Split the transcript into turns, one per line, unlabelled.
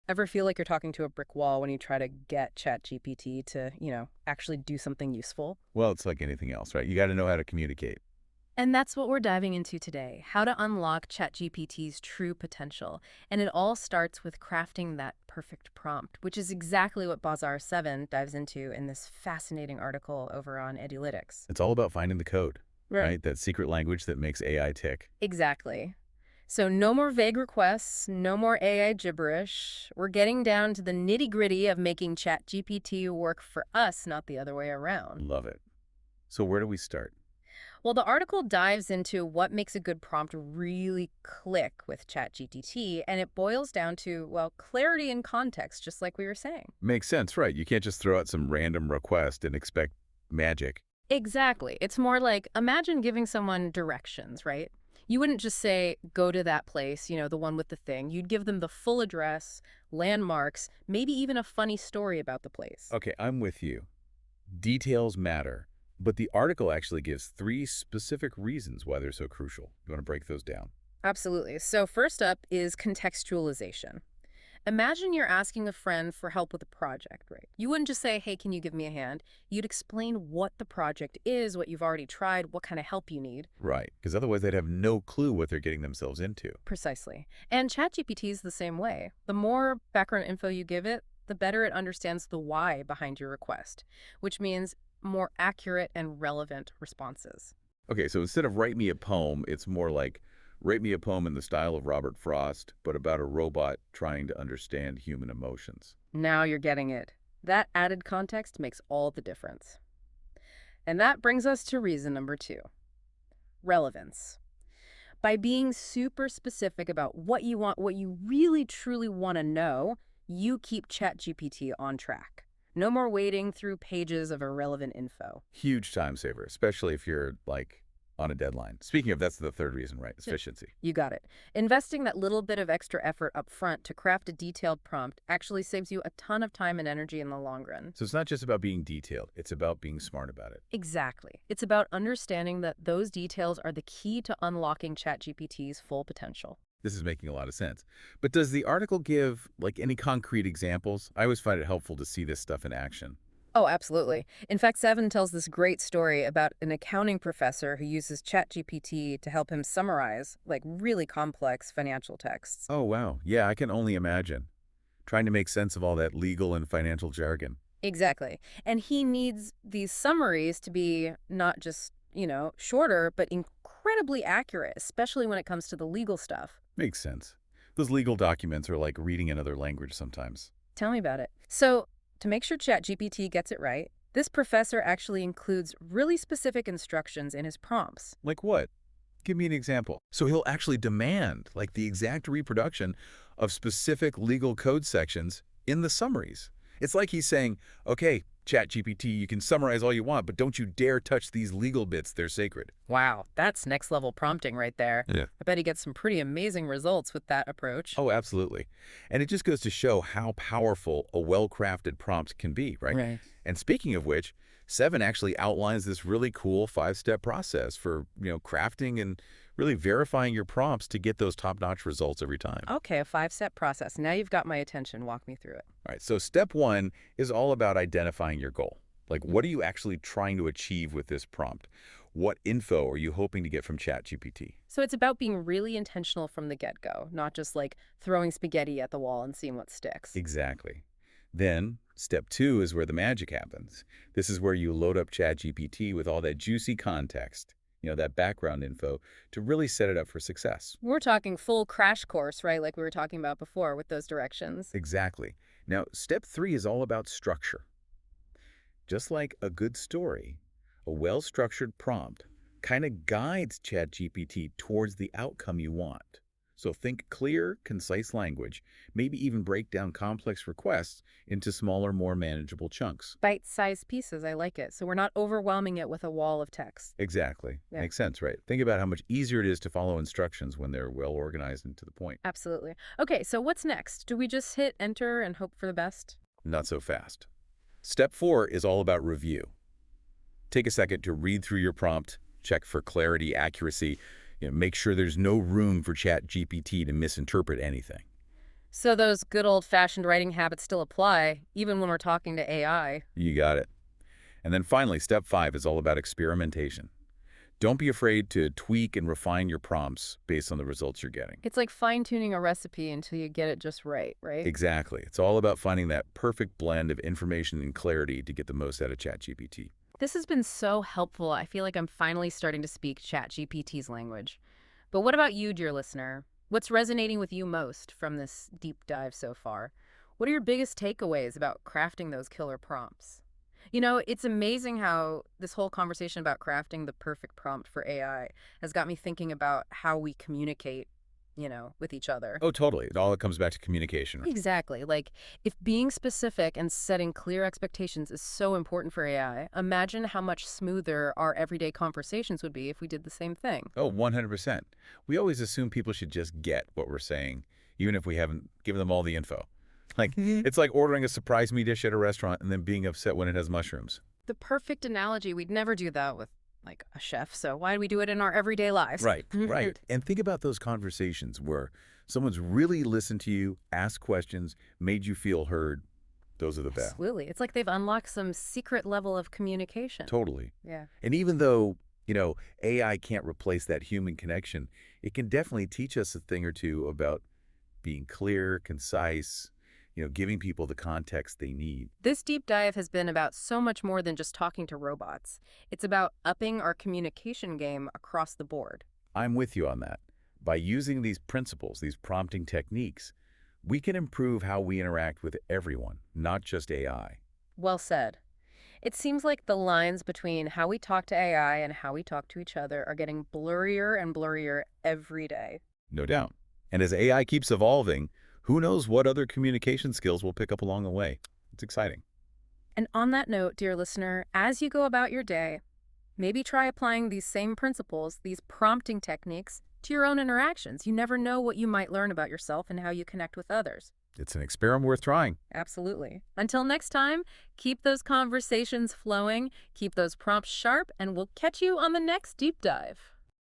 Ever feel like you're talking to a brick wall when you try to get ChatGPT to, actually do something useful?
Well, it's like anything else, right? You got to know how to communicate.
And that's what we're diving into today, how to unlock ChatGPT's true potential. And it all starts with crafting that perfect prompt, which is exactly what Bazaar 7 dives into in this fascinating article over on Edulytics.
It's all about finding the code,
Right.
right? That secret language that makes AI tick.
Exactly. So no more vague requests, no more AI gibberish. We're getting down to the nitty-gritty of making ChatGPT work for us, not the other way around.
Love it. So where do we start?
Well, the article dives into what makes a good prompt really click with ChatGPT, and it boils down to, well, clarity and context, just like we were saying.
Makes sense, right? You can't just throw out some random request and expect magic.
Exactly. It's more like imagine giving someone directions, right? You wouldn't just say, go to that place, the one with the thing. You'd give them the full address, landmarks, maybe even a funny story about the place.
Okay, I'm with you. Details matter, but the article actually gives 3 specific reasons why they're so crucial. You want to break those down?
Absolutely. So, first up is contextualization. Imagine you're asking a friend for help with a project, right? You wouldn't just say, hey, can you give me a hand? You'd explain what the project is, what you've already tried, what kind of help you need.
Right, because otherwise they'd have no clue what they're getting themselves into.
Precisely. And ChatGPT is the same way. The more background info you give it, the better it understands the why behind your request, which means more accurate and relevant responses.
Okay, so instead of write me a poem, it's more like write me a poem in the style of Robert Frost, but about a robot trying to understand human emotions.
Now you're getting it. That added context makes all the difference. And that brings us to reason number 2, relevance. By being super specific about what you want, what you really truly want to know, you keep ChatGPT on track. No more wading through pages of irrelevant info.
Huge time saver, especially if you're like on a deadline. Speaking of, that's the third reason, right?
Yep.
Efficiency.
You got it. Investing that little bit of extra effort up front to craft a detailed prompt actually saves you a ton of time and energy in the long run.
So it's not just about being detailed, it's about being smart about it.
Exactly. It's about understanding that those details are the key to unlocking ChatGPT's full potential.
This is making a lot of sense. But does the article give like any concrete examples? I always find it helpful to see this stuff in action.
Oh, absolutely. In fact, Seven tells this great story about an accounting professor who uses ChatGPT to help him summarize, like, really complex financial texts.
Oh, wow. Yeah, I can only imagine. Trying to make sense of all that legal and financial jargon.
Exactly. And he needs these summaries to be not just, shorter, but incredibly accurate, especially when it comes to the legal stuff.
Makes sense. Those legal documents are like reading another language sometimes.
Tell me about it. So, to make sure ChatGPT gets it right, this professor actually includes really specific instructions in his prompts.
Like what? Give me an example. So he'll actually demand like the exact reproduction of specific legal code sections in the summaries. It's like he's saying, okay, ChatGPT, you can summarize all you want, but don't you dare touch these legal bits. They're sacred.
Wow, that's next level prompting right there.
Yeah.
I bet he gets some pretty amazing results with that approach.
Oh, absolutely. And it just goes to show how powerful a well-crafted prompt can be, right?
Right.
And speaking of which, Seven actually outlines this really cool 5-step process for, crafting and really verifying your prompts to get those top-notch results every time.
Okay, a 5-step process. Now you've got my attention. Walk me through it.
All right, so step 1 is all about identifying your goal. Like, what are you actually trying to achieve with this prompt? What info are you hoping to get from ChatGPT?
So it's about being really intentional from the get-go, not just like throwing spaghetti at the wall and seeing what sticks.
Exactly. Then, step 2 is where the magic happens. This is where you load up ChatGPT with all that juicy context, that background info, to really set it up for success.
We're talking full crash course, right? Like we were talking about before with those directions.
Exactly. Now, step 3 is all about structure. Just like a good story, a well-structured prompt kind of guides ChatGPT towards the outcome you want. So think clear, concise language, maybe even break down complex requests into smaller, more manageable chunks.
Bite-sized pieces, I like it. So we're not overwhelming it with a wall of text.
Exactly.
Yeah.
Makes sense, right? Think about how much easier it is to follow instructions when they're well organized and to the point.
Absolutely. Okay, so what's next? Do we just hit enter and hope for the best?
Not so fast. Step 4 is all about review. Take a second to read through your prompt, check for clarity, accuracy, make sure there's no room for ChatGPT to misinterpret anything.
So those good old-fashioned writing habits still apply, even when we're talking to AI.
You got it. And then finally, step 5 is all about experimentation. Don't be afraid to tweak and refine your prompts based on the results you're getting.
It's like fine-tuning a recipe until you get it just right, right?
Exactly. It's all about finding that perfect blend of information and clarity to get the most out of ChatGPT.
This has been so helpful. I feel like I'm finally starting to speak ChatGPT's language. But what about you, dear listener? What's resonating with you most from this deep dive so far? What are your biggest takeaways about crafting those killer prompts? You know, it's amazing how this whole conversation about crafting the perfect prompt for AI has got me thinking about how we communicate, with each other.
Oh, totally. It all comes back to communication.
Exactly. Like, if being specific and setting clear expectations is so important for AI, imagine how much smoother our everyday conversations would be if we did the same thing.
Oh, 100%. We always assume people should just get what we're saying, even if we haven't given them all the info. Like, it's like ordering a surprise me dish at a restaurant and then being upset when it has mushrooms.
The perfect analogy. We'd never do that with, like, a chef, so why do we do it in our everyday lives?
Right, right. And think about those conversations where someone's really listened to you, asked questions, made you feel heard. Those are the best.
Absolutely. It's like they've unlocked some secret level of communication.
Totally.
Yeah.
And even though, AI can't replace that human connection, it can definitely teach us a thing or two about being clear, concise, giving people the context they need.
This deep dive has been about so much more than just talking to robots. It's about upping our communication game across the board.
I'm with you on that. By using these principles, these prompting techniques, we can improve how we interact with everyone, not just AI.
Well said. It seems like the lines between how we talk to AI and how we talk to each other are getting blurrier and blurrier every day.
No doubt. And as AI keeps evolving, who knows what other communication skills we'll pick up along the way. It's exciting.
And on that note, dear listener, as you go about your day, maybe try applying these same principles, these prompting techniques, to your own interactions. You never know what you might learn about yourself and how you connect with others.
It's an experiment worth trying.
Absolutely. Until next time, keep those conversations flowing, keep those prompts sharp, and we'll catch you on the next deep dive.